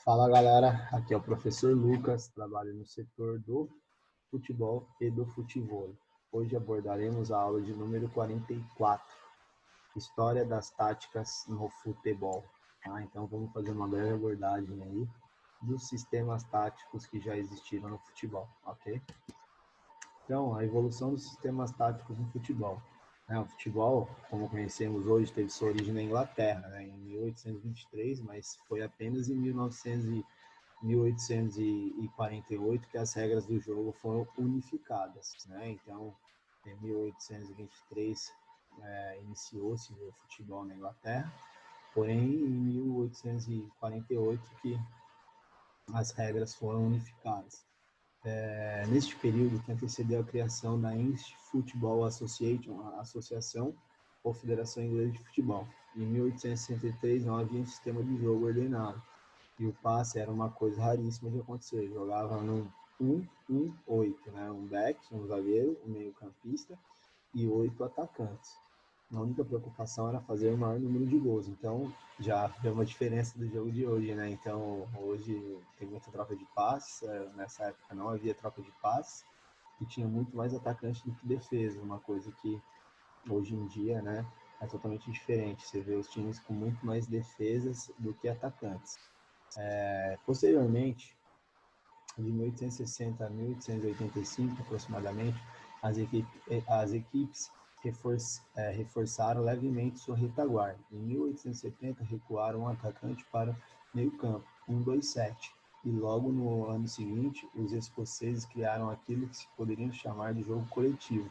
Fala galera, aqui é o professor Lucas, trabalho no setor do futebol e do futevôlei. Hoje abordaremos a aula de número 44, História das Táticas no Futebol. Então vamos fazer uma breve abordagem aí dos sistemas táticos que já existiram no futebol, ok? Então, a evolução dos sistemas táticos no futebol. O futebol, como conhecemos hoje, teve sua origem na Inglaterra, em 1823, mas foi apenas em 1848 que as regras do jogo foram unificadas. Então, em 1823, iniciou-se o futebol na Inglaterra, porém, em 1848 que as regras foram unificadas. Neste período que antecedeu a criação da English Football Association, a Associação ou Federação Inglesa de Futebol. Em 1863 não havia um sistema de jogo ordenado e o passe era uma coisa raríssima de acontecer. Jogava no 1-1-8, um back, um zagueiro, um meio-campista e 8 atacantes. A única preocupação era fazer o maior número de gols. Então, já deu uma diferença do jogo de hoje, Então, hoje tem muita troca de passes. Nessa época não havia troca de passes e tinha muito mais atacante do que defesa. Uma coisa que hoje em dia, é totalmente diferente. Você vê os times com muito mais defesas do que atacantes. Posteriormente, de 1860 a 1885 aproximadamente, as equipes reforçaram levemente sua retaguarda. Em 1870, recuaram um atacante para meio campo, 1-2-7. E logo no ano seguinte, os escoceses criaram aquilo que se poderia chamar de jogo coletivo,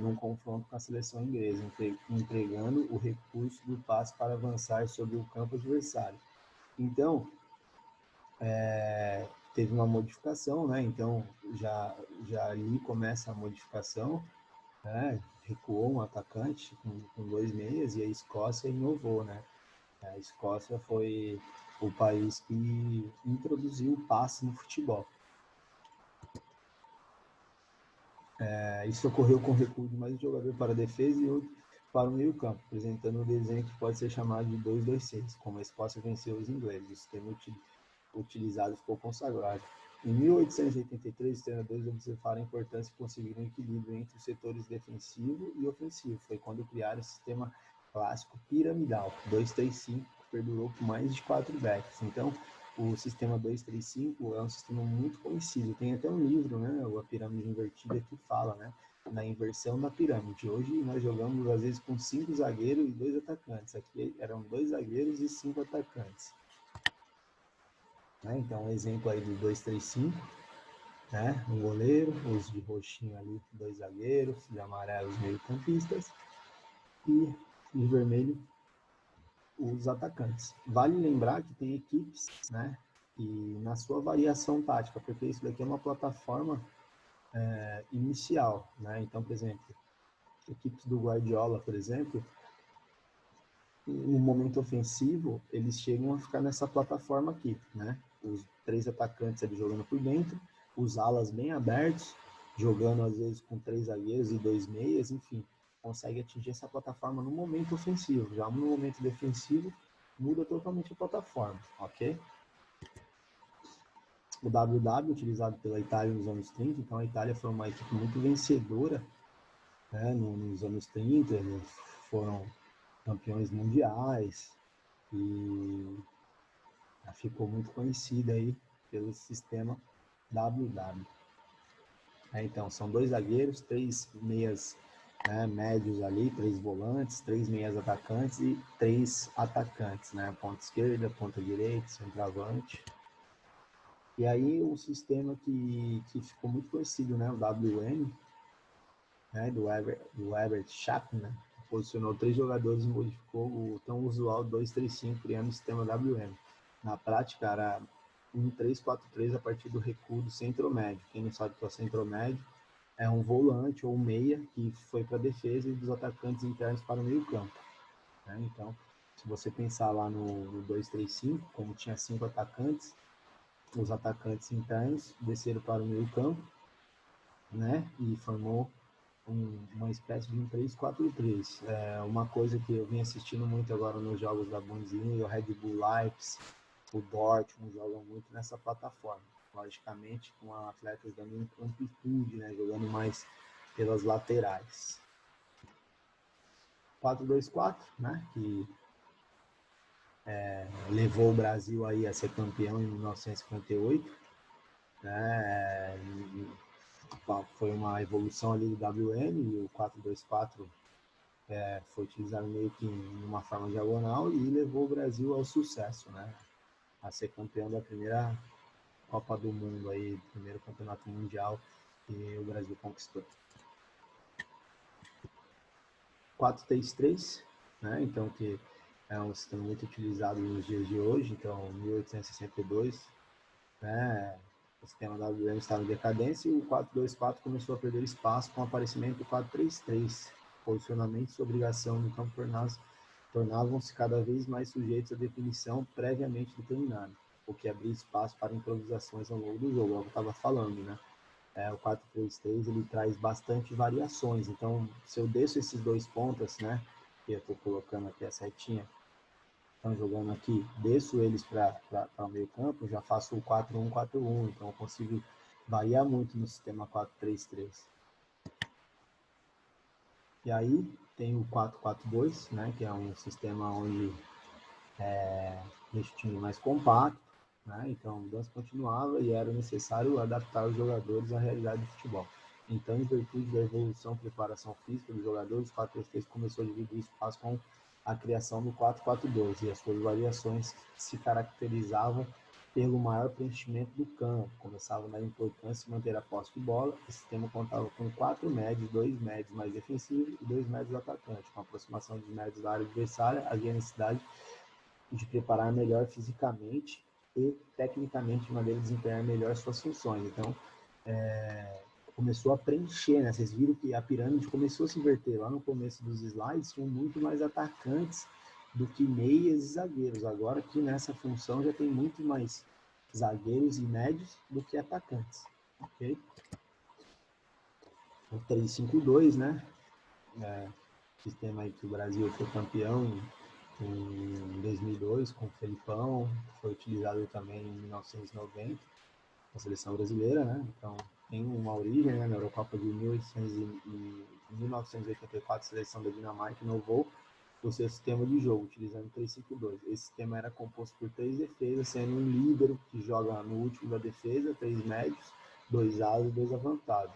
num confronto com a seleção inglesa, empregando o recurso do passe para avançar sobre o campo adversário. Então, teve uma modificação, Então, já ali começa a modificação, Recuou um atacante com 2 meias e a Escócia inovou, A Escócia foi o país que introduziu o passe no futebol. Isso ocorreu com o recuo de mais um jogador para a defesa e outro para o meio campo, apresentando um desenho que pode ser chamado de 2-2-6, como a Escócia venceu os ingleses. O sistema utilizado ficou consagrado. Em 1883, os treinadores observaram a importância de conseguir um equilíbrio entre os setores defensivo e ofensivo. Foi quando criaram o sistema clássico piramidal, 2-3-5, que perdurou por mais de 4 décadas. Então, o sistema 2-3-5 é um sistema muito conhecido. Tem até um livro, A Pirâmide Invertida, que fala, na inversão da pirâmide. Hoje nós jogamos, às vezes, com 5 zagueiros e 2 atacantes. Aqui eram 2 zagueiros e 5 atacantes. Então, um exemplo aí do 2-3-5, um goleiro, os de roxinho ali, 2 zagueiros, de amarelo os meio-campistas e de vermelho os atacantes. Vale lembrar que tem equipes, e na sua variação tática, porque isso daqui é uma plataforma inicial, Então, por exemplo, equipes do Guardiola, por exemplo, no momento ofensivo, eles chegam a ficar nessa plataforma aqui, Os 3 atacantes ali jogando por dentro, os alas bem abertos, jogando às vezes com 3 zagueiros e 2 meias, enfim, consegue atingir essa plataforma no momento ofensivo. Já no momento defensivo, muda totalmente a plataforma, ok? O WW, utilizado pela Itália nos anos 30, então a Itália foi uma equipe muito vencedora, nos anos 30, eles foram campeões mundiais e ficou muito conhecida aí pelo sistema WW. Então, são 2 zagueiros, 3 meias médios ali, 3 volantes, 3 meias atacantes e 3 atacantes, Ponta esquerda, ponta direita, centroavante. E aí o sistema que ficou muito conhecido, o WM, do Herbert Chapman, posicionou 3 jogadores e modificou o tão usual 2-3-5, criando o sistema WM. Na prática, era 1-3-4-3 a partir do recuo do centro-médio. Quem não sabe o que é o centro-médio, é um volante ou meia que foi para a defesa e dos atacantes internos para o meio-campo. Então, se você pensar lá no 2-3-5, como tinha 5 atacantes, os atacantes internos desceram para o meio-campo, e formou uma espécie de um 3-4-3. Uma coisa que eu vim assistindo muito agora nos jogos da Bundesliga, o Red Bull Leipzig, o Dortmund joga muito nessa plataforma. Logicamente, com atletas dando amplitude, né? Jogando mais pelas laterais. 4-2-4, né? Que levou o Brasil aí a ser campeão em 1958, né? Foi uma evolução ali do WM, e o 4-2-4 foi utilizado meio que em uma forma diagonal e levou o Brasil ao sucesso, né? A ser campeão da primeira Copa do Mundo aí, do primeiro campeonato mundial que o Brasil conquistou. 4-3-3, né? Então que é um sistema muito utilizado nos dias de hoje, então 1862, né? O sistema da WM estava em decadência e o 4-2-4 começou a perder espaço com o aparecimento do 4-3-3. Posicionamentos e obrigação no campo tornavam-se cada vez mais sujeitos à definição previamente determinada, o que abria espaço para improvisações ao longo do jogo, é o que eu estava falando, né? O 4-3-3 ele traz bastante variações, então se eu desço esses dois pontas, né, que eu estou colocando aqui a setinha, estão jogando aqui, desço eles para o meio campo, já faço o 4-1-4-1, então eu consigo variar muito no sistema 4-3-3. E aí tem o 4-4-2, né, que é um sistema onde deixa o time mais compacto, né, então a mudança continuava e era necessário adaptar os jogadores à realidade do futebol. Então, em virtude da evolução e preparação física dos jogadores, o 4-3-3 começou a dividir espaço com a criação do 4-4-2 e as suas variações se caracterizavam pelo maior preenchimento do campo, começava na importância de manter a posse de bola. O sistema contava com 4 médios, 2 médios mais defensivos e 2 médios atacantes, com a aproximação dos médios da área adversária, havia necessidade de preparar melhor fisicamente e tecnicamente de maneira a desempenhar melhor suas funções. Então, começou a preencher, né? Vocês viram que a pirâmide começou a se inverter. Lá no começo dos slides, tinham muito mais atacantes do que meias e zagueiros. Agora aqui nessa função já tem muito mais zagueiros e médios do que atacantes. Ok? O 3-5-2, né? Sistema aí que o Brasil foi campeão em 2002 com o Felipão, foi utilizado também em 1990 a seleção brasileira, né? Então tem uma origem, né? Na Eurocopa de 1984, a seleção da Dinamarca inovou o seu sistema de jogo, utilizando 3-5-2. Esse sistema era composto por 3 defesas, sendo um líbero que joga no último da defesa, 3 médios, 2 alas e 2 avançados.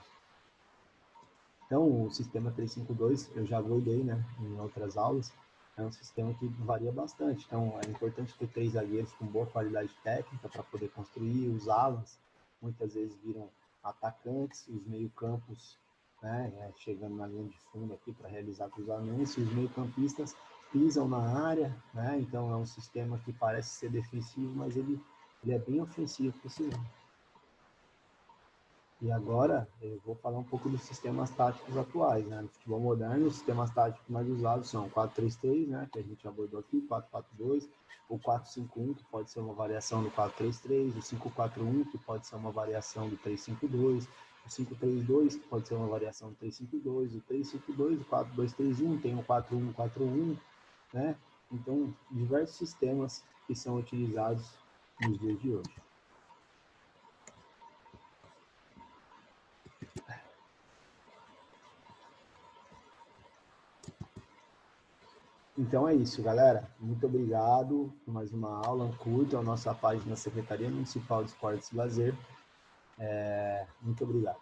Então, o sistema 3-5-2, eu já abordei, né, em outras aulas, é um sistema que varia bastante. Então, é importante ter 3 zagueiros com boa qualidade técnica para poder construir. Os alas, muitas vezes, viram atacantes, os meio-campos, né, chegando na linha de fundo aqui para realizar cruzamentos, e os meio-campistas pisam na área, né, então é um sistema que parece ser defensivo, mas ele é bem ofensivo por si. E agora eu vou falar um pouco dos sistemas táticos atuais, né? No futebol moderno, os sistemas táticos mais usados são o 4-3-3, né? Que a gente abordou aqui, 4-4-2, o 4-5-1, que pode ser uma variação do 4-3-3, o 5-4-1, que pode ser uma variação do 3-5-2, o 5-3-2, que pode ser uma variação do 3-5-2, o 3-5-2, o 4-2-3-1, tem o 4-1-4-1, né? Então, diversos sistemas que são utilizados nos dias de hoje. Então é isso, galera. Muito obrigado por mais uma aula. Curtam a nossa página Secretaria Municipal de Esportes e Lazer. Muito obrigado.